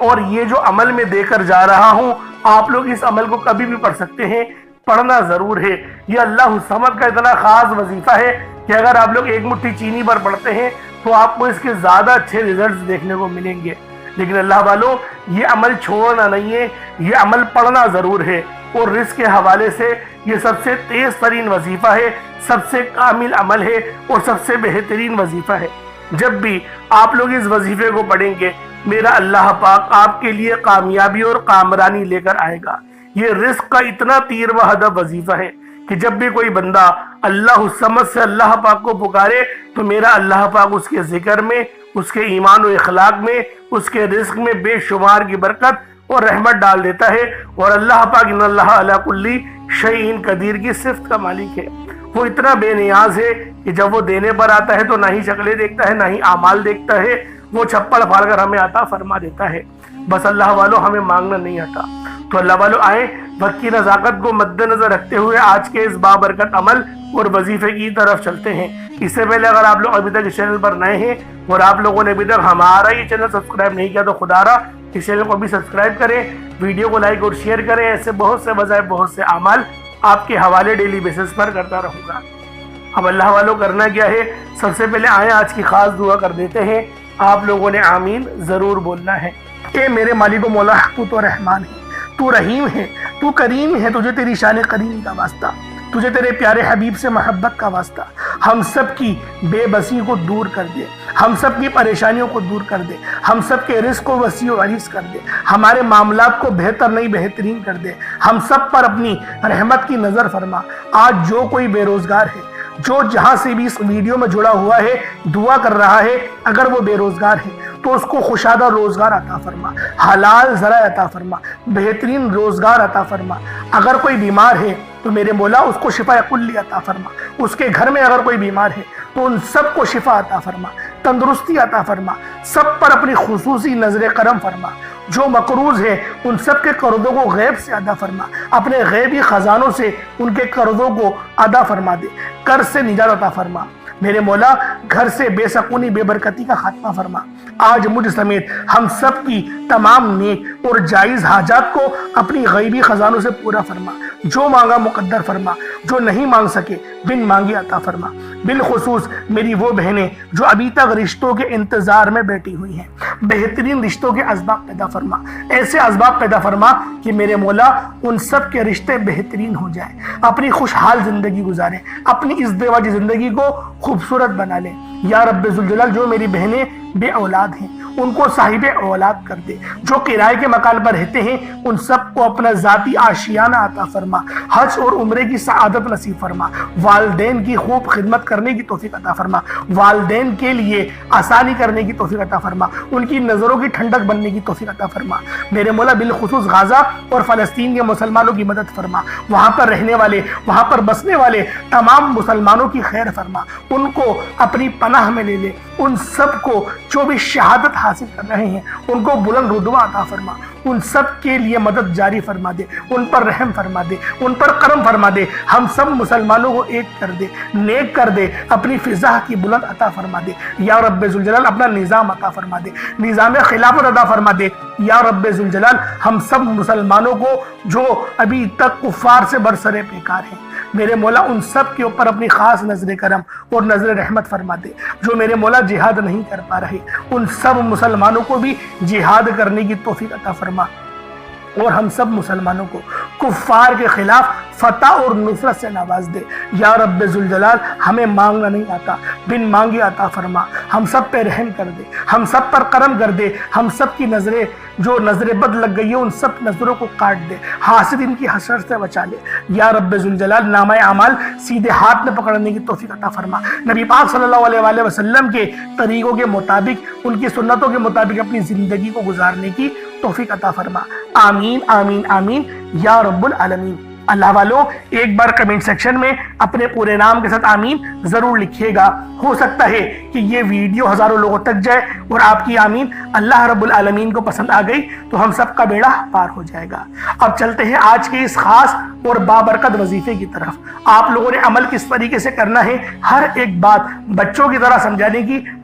اور یہ جو عمل میں دے کر جا رہا ہوں آپ لوگ اس عمل کو کبھی بھی پڑھ سکتے ہیں، پڑھنا ضرور ہے۔ یہ اللہ الصمد کا اتنا خاص وظیفہ ہے کہ اگر آپ لوگ ایک مٹھی چینی پر پڑھتے ہیں تو آپ کو اس کے زیادہ اچھے ریزلٹس دیکھنے کو ملیں گے۔ لیکن اللہ والوں یہ عمل چھوڑنا نہیں ہے، یہ عمل پڑھنا ضرور ہے، اور رزق کے حوالے سے یہ سب سے تیز ترین وظیفہ ہے، سب سے کامل عمل ہے اور سب سے بہترین وظیفہ ہے۔ جب بھی آپ لوگ اس وظیفے کو پڑھیں گے میرا اللہ پاک آپ کے لیے کامیابی اور کامرانی لے کر آئے گا۔ یہ رزق کا اتنا تیر و ہدف وظیفہ ہے کہ جب بھی کوئی بندہ اللہ الصمد سے اللہ پاک کو پکارے تو میرا اللہ پاک اس کے ذکر میں، اس کے ایمان و اخلاق میں، اس کے رزق میں بے شمار کی برکت اور رحمت ڈال دیتا ہے، اور اللہ پاک ان اللہ علی کل شیء قدیر کی صفت کا مالک ہے۔ وہ اتنا بے نیاز ہے کہ جب وہ دینے پر آتا ہے تو نہ ہی شکلیں دیکھتا ہے نہ ہی اعمال دیکھتا ہے، وہ چھپڑ پھاڑ کر ہمیں عطا فرما دیتا ہے۔ بس اللہ والوں ہمیں مانگنا نہیں آتا۔ تو اللہ والوں آئیں وقت کی نزاکت کو مد نظر رکھتے ہوئے آج کے اس بابرکت عمل اور وظیفے کی طرف چلتے ہیں۔ اس سے پہلے اگر آپ لوگ ابھی تک اس چینل پر نئے ہیں اور آپ لوگوں نے ابھی تک ہمارا یہ چینل سبسکرائب نہیں کیا تو خدا را اس چینل کو بھی سبسکرائب کریں، ویڈیو کو لائک اور شیئر کریں۔ ایسے بہت سے وظائف، بہت سے اعمال آپ کے حوالے ڈیلی بیسس پر کرتا رہوں گا۔ اب اللہ والوں کرنا کیا ہے، سب سے پہلے آئیں آج کی خاص دعا کر دیتے ہیں۔ آپ لوگوں نے آمین ضرور بولنا ہے۔ اے میرے مالک و مولا، تو رحمان ہے، تو رحیم ہے، تو کریم ہے، تجھے تیری شان کریم کا واسطہ، تجھے تیرے پیارے حبیب سے محبت کا واسطہ۔ ہم سب کی بے بسی کو دور کر دے، ہم سب کی پریشانیوں کو دور کر دے، ہم سب کے رزق کو وسیع و عریض کر دے، ہمارے معاملات کو بہتر نہیں بہترین کر دے، ہم سب پر اپنی رحمت کی نظر فرما۔ آج جو کوئی بے روزگار ہے، جو جہاں سے بھی اس ویڈیو میں جڑا ہوا ہے دعا کر رہا ہے، اگر وہ بے روزگار ہے تو اس کو خوشادہ روزگار عطا فرما، حلال ذرائع عطا فرما، بہترین روزگار عطا فرما۔ اگر کوئی بیمار ہے تو میرے مولا اس کو شفا کلی عطا فرما۔ اس کے گھر میں اگر کوئی بیمار ہے تو ان سب کو شفا عطا فرما، تندرستی عطا فرما، سب پر اپنی خصوصی نظر کرم فرما۔ جو مقروض ہے ان سب کے قرضوں کو غیب سے ادا فرما، اپنے غیبی خزانوں سے ان کے قرضوں کو ادا فرما دے، قرض سے نجات عطا فرما۔ میرے مولا گھر سے بے سکونی بے برکتی کا خاتمہ فرما۔ آج مجھ سمیت ہم سب کی تمام نیک اور جائز حاجات کو اپنی غیبی خزانوں سے پورا فرما۔ جو مانگا مقدر فرما، جو نہیں مانگ سکے بن مانگے عطا فرما۔ بالخصوص میری وہ بہنیں جو ابھی تک رشتوں کے انتظار میں بیٹھی ہوئی ہیں، بہترین رشتوں کے اسباب پیدا فرما، ایسے اسباب پیدا فرما کہ میرے مولا ان سب کے رشتے بہترین ہو جائیں، اپنی خوشحال زندگی گزاریں، اپنی ازدواجی زندگی کو خوبصورت بنا لیں۔ یا رب ذوالجلال جو میری بہنیں بے اولاد ہیں ان کو صاحب اولاد کر دے، جو کرائے کے مکان پر رہتے ہیں ان سب کو اپنا ذاتی آشیانہ عطا فرما، حج اور عمرے کی سعادت نصیب فرما، والدین کی خوب خدمت کرنے کی توفیق عطا فرما، والدین کے لیے آسانی کرنے کی توفیق عطا فرما، ان کی نظروں کی ٹھنڈک بننے کی توفیق عطا فرما۔ میرے مولا بالخصوص غزہ اور فلسطین کے مسلمانوں کی مدد فرما، وہاں پر رہنے والے، وہاں پر بسنے والے تمام مسلمانوں کی خیر فرما، ان کو اپنی پناہ میں لے لے، ان سب کو جو بھی شہادت حاصل کر رہے ہیں ان کو بلند رتبہ عطا فرما، ان سب کے لیے مدد جاری فرما دے، ان پر رحم فرما دے، ان پر کرم فرما دے، ہم سب مسلمانوں کو ایک کر دے، نیک کر دے، اپنی فضا کی بلند عطا فرما دے۔ یا رب ذوالجلال اپنا نظام عطا فرما دے، نظام خلافت عطا فرما دے۔ یا رب ذوالجلال ہم سب مسلمانوں کو جو ابھی تک کفار سے برسر پیکار ہیں میرے مولا ان سب کے اوپر اپنی خاص نظر کرم اور نظر رحمت فرما دے۔ جو میرے مولا جہاد نہیں کر پا رہے ان سب مسلمانوں کو بھی جہاد کرنے کی توفیق عطا فرما، اور ہم سب مسلمانوں کو کفار کے خلاف فتح اور نصرت سے نواز دے۔ یا رب ذوالجلال ہمیں مانگنا نہیں آتا، بن مانگے عطا فرما، ہم سب پہ رحم کر دے، ہم سب پر کرم کر دے، ہم سب کی نظریں جو نظر بد لگ گئی ہے ان سب نظروں کو کاٹ دے، حاسد ان کی حسرت سے بچا لے۔ یا رب ذوالجلال نامہ اعمال سیدھے ہاتھ میں پکڑنے کی توفیق عطا فرما، نبی پاک صلی اللہ علیہ وآلہ وسلم کے طریقوں کے مطابق، ان کی سنتوں کے مطابق اپنی زندگی کو گزارنے کی توفیق عطا فرما۔ آمین آمین آمین یا رب العالمین۔ اللہ والوں ایک بار کمنٹ سیکشن میں اپنے پورے نام کے ساتھ آمین ضرور لکھیے گا، ہو سکتا ہے کہ یہ ویڈیو ہزاروں لوگوں تک جائے اور آپ کی آمین اللہ رب العالمین کو پسند آ گئی تو ہم سب کا بیڑا پار ہو جائے گا۔ اب چلتے ہیں آج کے اس خاص اور بابرکت وظیفے کی طرف۔ آپ لوگوں نے عمل کس طریقے سے کرنا ہے، ہر ایک بات بچوں کی طرح سمجھانے کی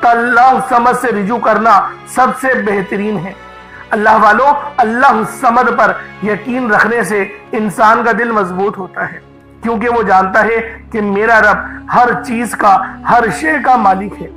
تو اللہ الصمد سے رجوع کرنا سب سے بہترین ہے۔ اللہ والوں، اللہ الصمد پر یقین رکھنے سے انسان کا دل مضبوط ہوتا ہے، کیونکہ وہ جانتا ہے کہ میرا رب ہر چیز کا، ہر شے کا مالک ہے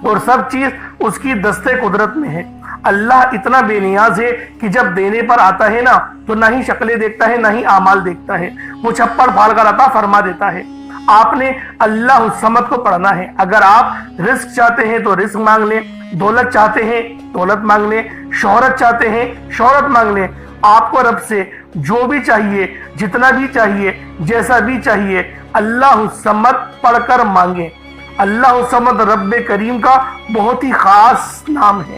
اور سب چیز اس کی دست قدرت میں ہے۔ اللہ اتنا بے نیاز ہے کہ جب دینے پر آتا ہے نا تو نہ ہی شکلیں دیکھتا ہے نہ ہی اعمال دیکھتا ہے، وہ چھپڑ پھاڑ کر عطا فرما دیتا ہے۔ آپ نے اللہ الصمد کو پڑھنا ہے۔ اگر آپ رزق چاہتے ہیں تو رزق مانگ لیں، دولت چاہتے ہیں دولت مانگ لیں، شہرت چاہتے ہیں شہرت مانگ لیں۔ آپ کو رب سے جو بھی چاہیے، جتنا بھی چاہیے، جیسا بھی چاہیے، اللہ الصمد پڑھ کر مانگیں۔ اللہ الصمد رب کریم کا بہت ہی خاص نام ہے،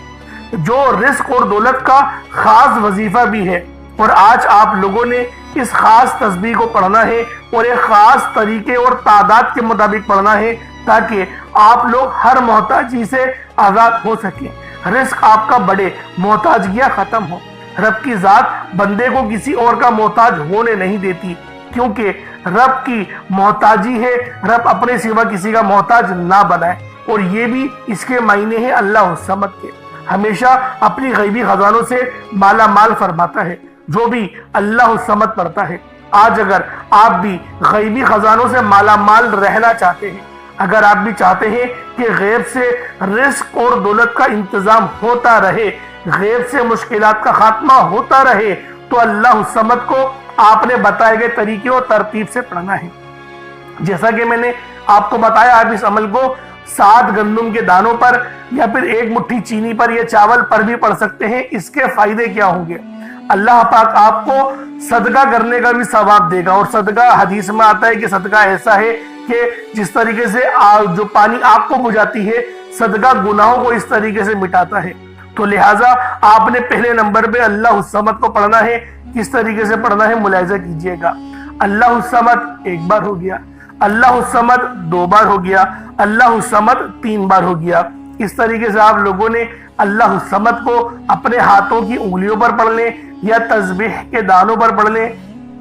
جو رزق اور دولت کا خاص وظیفہ بھی ہے۔ اور آج آپ لوگوں نے اس خاص تسبیح کو پڑھنا ہے اور ایک خاص طریقے اور تعداد کے مطابق پڑھنا ہے، تاکہ آپ لوگ ہر محتاجی سے آزاد ہو سکیں، رزق آپ کا بڑھے، محتاجیاں ختم ہو۔ رب کی ذات بندے کو کسی اور کا محتاج ہونے نہیں دیتی، کیونکہ رب کی محتاجی ہے، رب اپنے سوا کسی کا محتاج نہ بنائے، اور یہ بھی اس کے معنی ہیں اللہ الصمد کے۔ ہمیشہ اپنی غیبی خزانوں سے مالا مال فرماتا ہے جو بھی اللہ الصمد پڑھتا ہے۔ آج اگر آپ بھی غیبی خزانوں سے مالا مال رہنا چاہتے ہیں، اگر آپ بھی چاہتے ہیں کہ غیب سے رزق اور دولت کا انتظام ہوتا رہے، غیب سے مشکلات کا خاتمہ ہوتا رہے، تو اللہ الصمد کو آپ نے بتائے گئے طریقے اور ترتیب سے پڑھنا ہے۔ جیسا کہ میں نے آپ کو بتایا، آپ اس عمل کو 7 گندم کے دانوں پر یا پھر 1 مٹھی چینی پر یا چاول پر بھی پڑھ سکتے ہیں۔ اس کے فائدے کیا ہوں گے؟ اللہ پاک آپ کو صدقہ کرنے کا بھی ثواب دے گا، اور صدقہ حدیث میں آتا ہے کہ صدقہ ایسا ہے کہ جس طریقے سے جو پانی آگ کو بجھاتی ہے، صدقہ گناہوں کو اس طریقے سے مٹاتا ہے۔ تو لہٰذا آپ نے پہلے نمبر پہ اللہ الصمد کو پڑھنا ہے۔ کس طریقے سے پڑھنا ہے ملاحظہ کیجئے گا۔ اللہ الصمد 1 بار ہو گیا، اللہ الصمد 2 بار ہو گیا، اللہ الصمد 3 بار ہو گیا۔ اس طریقے سے آپ لوگوں نے اللہ الصمد کو اپنے ہاتھوں کی انگلیوں پر پڑھ لیں یا تسبیح کے دانوں پر پڑھ لیں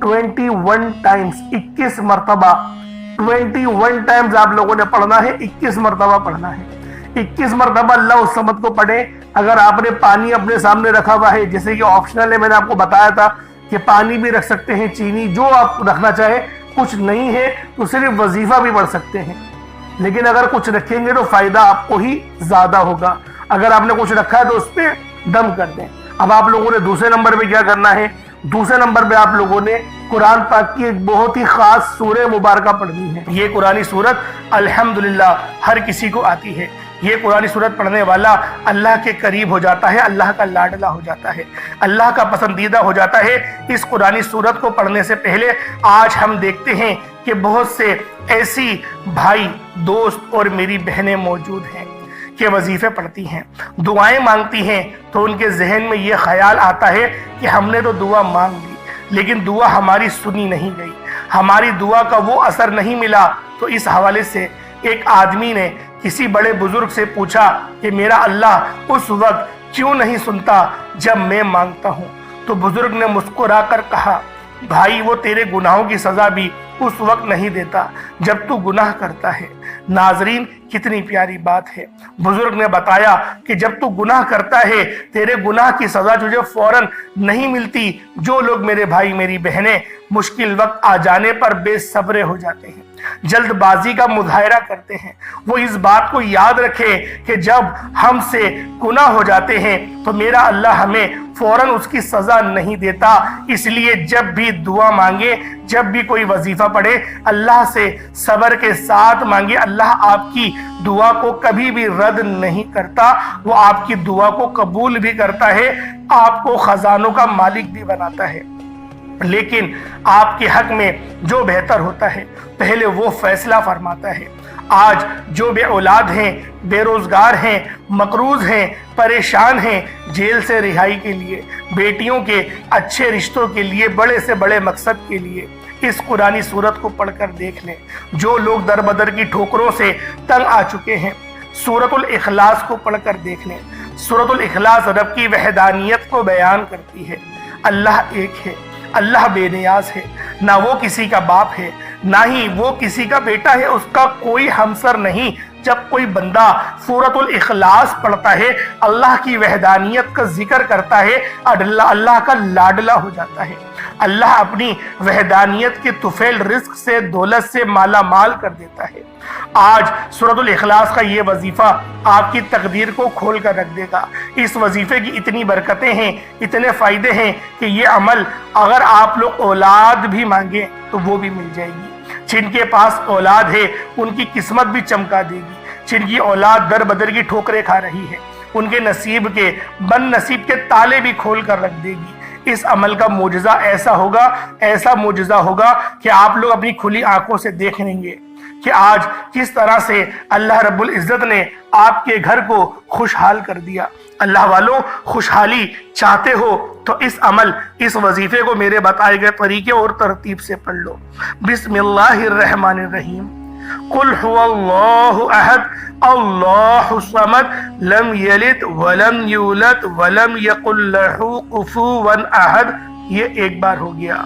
21 ٹائمز، 21 مرتبہ 21 ٹائمز آپ لوگوں نے پڑھنا ہے، 21 مرتبہ پڑھنا ہے۔ 21 مرتبہ اللہ الصمد کو پڑھیں۔ اگر آپ نے پانی اپنے سامنے رکھا ہوا ہے، جیسے کہ آپشنل ہے، میں نے آپ کو بتایا تھا کہ پانی بھی رکھ سکتے ہیں، چینی، جو آپ رکھنا چاہے، کچھ نہیں ہے تو صرف وظیفہ بھی پڑھ سکتے ہیں، لیکن اگر کچھ رکھیں گے تو فائدہ آپ کو ہی زیادہ ہوگا۔ اگر آپ نے کچھ رکھا ہے تو اس پہ دم کر دیں۔ اب آپ لوگوں نے دوسرے نمبر پہ کیا کرنا ہے؟ دوسرے نمبر پہ آپ لوگوں نے قرآن پاک کی ایک بہت ہی خاص سورہ مبارکہ پڑھنی ہے۔ یہ قرآنی سورت الحمدللہ ہر کسی کو آتی ہے۔ یہ قرآنی سورت پڑھنے والا اللہ کے قریب ہو جاتا ہے، اللہ کا لاڈلا ہو جاتا ہے، اللہ کا پسندیدہ ہو جاتا ہے۔ اس قرآنی سورت کو پڑھنے سے پہلے آج ہم دیکھتے ہیں کہ بہت سے ایسی بھائی، دوست اور میری بہنیں موجود ہیں کہ وظیفے پڑھتی ہیں، دعائیں مانگتی ہیں، تو ان کے ذہن میں یہ خیال آتا ہے کہ ہم نے تو دعا مانگ لی، لیکن دعا ہماری سنی نہیں گئی، ہماری دعا کا وہ اثر نہیں ملا۔ تو اس حوالے سے ایک آدمی نے کسی بڑے بزرگ سے پوچھا کہ میرا اللہ اس وقت کیوں نہیں سنتا جب میں مانگتا ہوں؟ تو بزرگ نے مسکرا کر کہا، بھائی وہ تیرے گناہوں کی سزا بھی اس وقت نہیں دیتا جب تو گناہ کرتا ہے۔ ناظرین، کتنی پیاری بات ہے۔ بزرگ نے بتایا کہ جب تو گناہ کرتا ہے، تیرے گناہ کی سزا تجھے فوراً نہیں ملتی۔ جو لوگ میرے بھائی میری بہنیں مشکل وقت آ جانے پر بے صبر ہو جاتے ہیں، جلد بازی کا مظاہرہ کرتے ہیں، وہ اس بات کو یاد رکھیں کہ جب ہم سے گناہ ہو جاتے ہیں تو میرا اللہ ہمیں فوراً اس کی سزا نہیں دیتا۔ اس لیے جب بھی دعا مانگے، جب بھی کوئی وظیفہ پڑھے، اللہ سے صبر کے ساتھ مانگے۔ اللہ آپ کی دعا کو کبھی بھی رد نہیں کرتا، وہ آپ کی دعا کو قبول بھی کرتا ہے، آپ کو خزانوں کا مالک بھی بناتا ہے۔ لیکن آپ کے حق میں جو بہتر ہوتا ہے پہلے وہ فیصلہ فرماتا ہے۔ آج جو بے اولاد ہیں، بے روزگار ہیں، مقروض ہیں، پریشان ہیں، جیل سے رہائی کے لیے، بیٹیوں کے اچھے رشتوں کے لیے، بڑے سے بڑے مقصد کے لیے اس قرآنی سورت کو پڑھ کر دیکھ لیں۔ جو لوگ در بدر کی ٹھوکروں سے تنگ آ چکے ہیں، سورۃ الاخلاص کو پڑھ کر دیکھ لیں۔ سورۃ الاخلاص رب کی وحدانیت کو بیان کرتی ہے۔ اللہ ایک ہے، اللہ بے نیاز ہے، نہ وہ کسی کا باپ ہے، نہ ہی وہ کسی کا بیٹا ہے، اس کا کوئی ہمسر نہیں، جب کوئی بندہ سورۃ الاخلاص پڑھتا ہے، اللہ کی وحدانیت کا ذکر کرتا ہے، اللہ کا لاڈلا ہو جاتا ہے، اللہ اپنی وحدانیت کے طفیل رزق سے، دولت سے مالا مال کر دیتا ہے۔ آج سورۃ الاخلاص کا یہ وظیفہ آپ کی تقدیر کو کھول کر رکھ دے گا۔ اس وظیفے کی اتنی برکتیں ہیں، اتنے فائدے ہیں کہ یہ عمل اگر آپ لوگ اولاد بھی مانگیں تو وہ بھی مل جائے گی۔ جن کے پاس اولاد ہے ان کی قسمت بھی چمکا دے گی، جن کی اولاد در بدر کی ٹھوکریں کھا رہی ہے ان کے نصیب کے بد نصیب کے تالے بھی کھول کر رکھ دے گی۔ اس عمل کا معجزہ ایسا معجزہ ہوگا کہ آپ لوگ اپنی کھلی آنکھوں سے دیکھ لیں گے کہ آج کس طرح سے اللہ رب العزت نے آپ کے گھر کو خوشحال کر دیا۔ اللہ والوں، خوشحالی چاہتے ہو تو اس وظیفے کو میرے بتائے گئے طریقے اور ترتیب سے پڑھ لو۔ بسم اللہ الرحمن الرحیم۔ قل هو اللہ احد اللہ الصمد لم یلد ولم یولد ولم یکن لہ کفوا احد۔ یہ ایک بار ہو گیا۔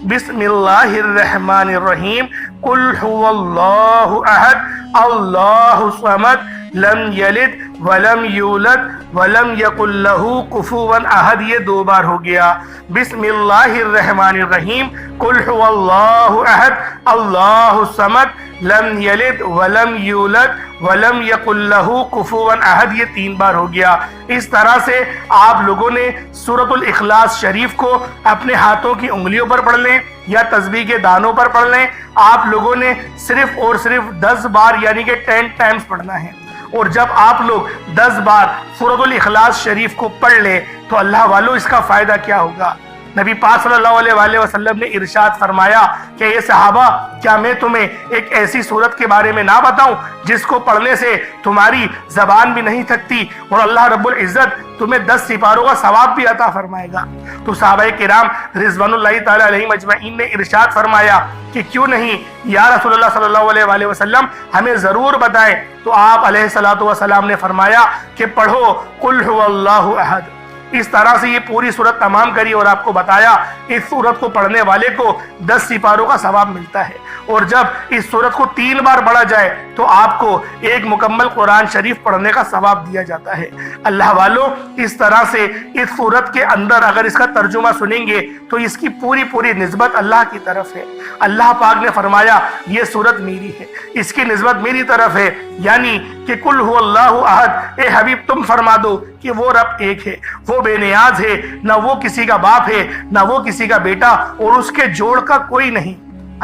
بسم اللہ الرحمن الرحیم۔ قل هو اللہ احد اللہ الصمد لم یلد ولم یولد ولم یکن لہ کفوا احد۔ یہ دو بار ہو گیا۔ بسم اللہ الرحمن الرحیم۔ قل هو اللہ احد اللہ الصمد لم یلد ولم یولد ولم یکن لہ کفوا احد۔ یہ تین بار ہو گیا۔ اس طرح سے آپ لوگوں نے سورۃ الاخلاص شریف کو اپنے ہاتھوں کی انگلیوں پر پڑھ لیں یا تسبیح کے دانوں پر پڑھ لیں۔ آپ لوگوں نے صرف اور صرف 10 بار یعنی کہ 10 ٹائمز پڑھنا ہے۔ اور جب آپ لوگ 10 بار سورۃ الاخلاص شریف کو پڑھ لیں تو اللہ والوں اس کا فائدہ کیا ہوگا؟ نبی پاک صلی اللہ علیہ وآلہ وسلم نے ارشاد فرمایا کہ اے صحابہ، کیا میں تمہیں ایک ایسی سورت کے بارے میں نہ بتاؤں جس کو پڑھنے سے تمہاری زبان بھی نہیں تھکتی اور اللہ رب العزت تمہیں 10 سپاروں کا ثواب بھی عطا فرمائے گا؟ تو صحابہ کرام رضوان اللہ تعالی علیہم اجمعین نے ارشاد فرمایا کہ کیوں نہیں یا رسول اللہ صلی اللہ علیہ وآلہ وسلم، ہمیں ضرور بتائیں۔ تو آپ علیہ الصلوۃ والسلام نے فرمایا کہ پڑھو قل هو اللہ احد۔ اس طرح سے یہ پوری سورت تمام کری اور آپ کو بتایا اس سورت کو پڑھنے والے کو 10 سپاروں کا ثواب ملتا ہے، اور جب اس سورت کو 3 بار پڑھا جائے تو آپ کو ایک مکمل قرآن شریف پڑھنے کا ثواب دیا جاتا ہے۔ اللہ والوں، اس طرح سے اس سورت کے اندر اگر اس کا ترجمہ سنیں گے تو اس کی پوری نسبت اللہ کی طرف ہے۔ اللہ پاک نے فرمایا یہ سورت میری ہے، اس کی نسبت میری طرف ہے، یعنی کہ قل هو اللہ احد، اے حبیب تم فرما دو کہ وہ رب ایک ہے، وہ بے نیاز ہے، نہ وہ کسی کا باپ ہے نہ وہ کسی کا بیٹا، اور اس کے جوڑ کا کوئی نہیں۔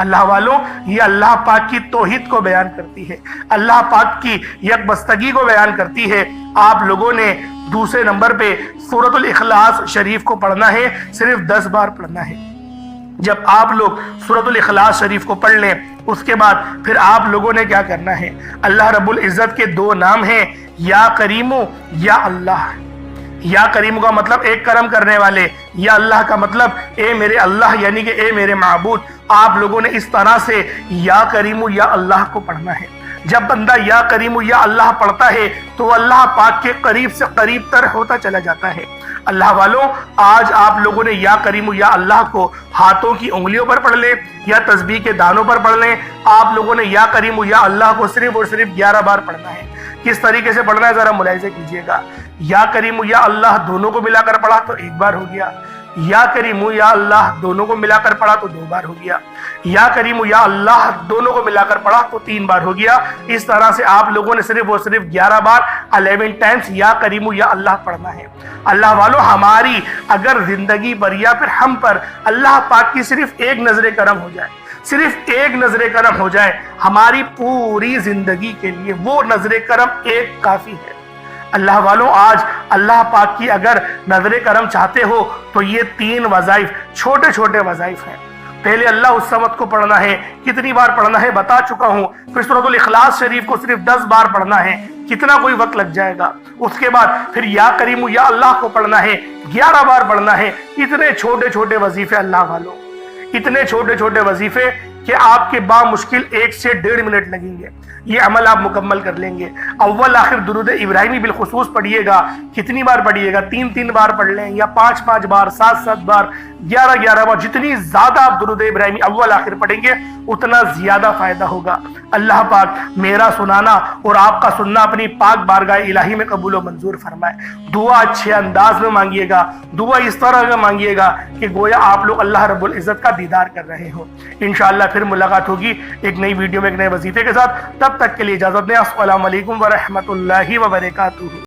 اللہ والوں، یہ اللہ پاک کی توحید کو بیان کرتی ہے، اللہ پاک کی یکبستگی کو بیان کرتی ہے۔ آپ لوگوں نے دوسرے نمبر پہ سورۃ الاخلاص شریف کو پڑھنا ہے، صرف 10 بار پڑھنا ہے۔ جب آپ لوگ سورۃ الاخلاص شریف کو پڑھ لیں اس کے بعد پھر آپ لوگوں نے کیا کرنا ہے؟ اللہ رب العزت کے 2 نام ہیں، یا کریم یا اللہ۔ یا کریم کا مطلب ایک کرم کرنے والے، یا اللہ کا مطلب اے میرے اللہ، یعنی کہ اے میرے معبود۔ آپ لوگوں نے اس طرح سے یا کریم یا اللہ کو پڑھنا ہے۔ جب بندہ یا کریم یا اللہ پڑھتا ہے تو اللہ پاک کے قریب سے قریب تر ہوتا چلا جاتا ہے۔ اللہ والوں، آج آپ لوگوں نے یا کریم یا اللہ کو ہاتھوں کی انگلیوں پر پڑھ لیں یا تسبیح کے دانوں پر پڑھ لیں۔ آپ لوگوں نے یا کریم یا اللہ کو صرف اور صرف 11 بار پڑھنا ہے۔ کس طریقے سے پڑھنا ہے ذرا ملاحظہ کیجئے گا۔ یا کریم یا اللہ دونوں کو ملا کر پڑھا تو 1 بار ہو گیا، یا کریم یا اللہ دونوں کو ملا کر پڑھا تو 2 بار ہو گیا، یا کریم یا اللہ دونوں کو ملا کر پڑھا تو 3 بار ہو گیا۔ اس طرح سے آپ لوگوں نے صرف اور صرف 11 بار 11 ٹائمز یا کریم یا اللہ پڑھنا ہے۔ اللہ والوں، ہماری اگر زندگی پر یا پھر ہم پر اللہ پاک کی صرف ایک نظر کرم ہو جائے، صرف ایک نظر کرم ہو جائے ہماری پوری زندگی کے لیے، وہ نظر کرم ایک کافی ہے۔ اللہ والوں، آج اللہ پاک کی اگر نظر کرم چاہتے ہو تو یہ 3 وظائف، چھوٹے چھوٹے وظائف ہیں۔ پہلے اللہ الصمد کو پڑھنا ہے، کتنی بار پڑھنا ہے بتا چکا ہوں۔ پھر سورۃ الاخلاص شریف کو صرف 10 بار پڑھنا ہے، کتنا کوئی وقت لگ جائے گا۔ اس کے بعد پھر یا کریم یا اللہ کو پڑھنا ہے، 11 بار پڑھنا ہے۔ اتنے چھوٹے چھوٹے وظیفے اللہ والوں، اتنے چھوٹے چھوٹے وظیفے کہ آپ کے بامشکل 1 سے 1.5 منٹ لگیں گے، یہ عمل آپ مکمل کر لیں گے۔ اول آخر درود ابراہیمی بالخصوص پڑھیے گا۔ کتنی بار پڑھیے گا؟ 3 بار پڑھ لیں، یا 5 بار، 7 بار، 11 بار۔ جتنی زیادہ آپ درود ابراہیمی اول آخر پڑھیں گے اتنا زیادہ فائدہ ہوگا۔ اللہ پاک میرا سنانا اور آپ کا سننا اپنی پاک بارگاہ الہی میں قبول و منظور فرمائے۔ دعا اچھے انداز میں مانگیے گا، دعا اس طرح کا مانگیے گا کہ گویا آپ لوگ اللہ رب العزت کا دیدار کر رہے ہوں۔ انشاءاللہ پھر ملاقات ہوگی ایک نئی ویڈیو میں ایک نئے وظیفے کے ساتھ۔ تب تک کے لیے اجازت دیں۔ السلام علیکم ورحمۃ اللہ وبرکاتہ۔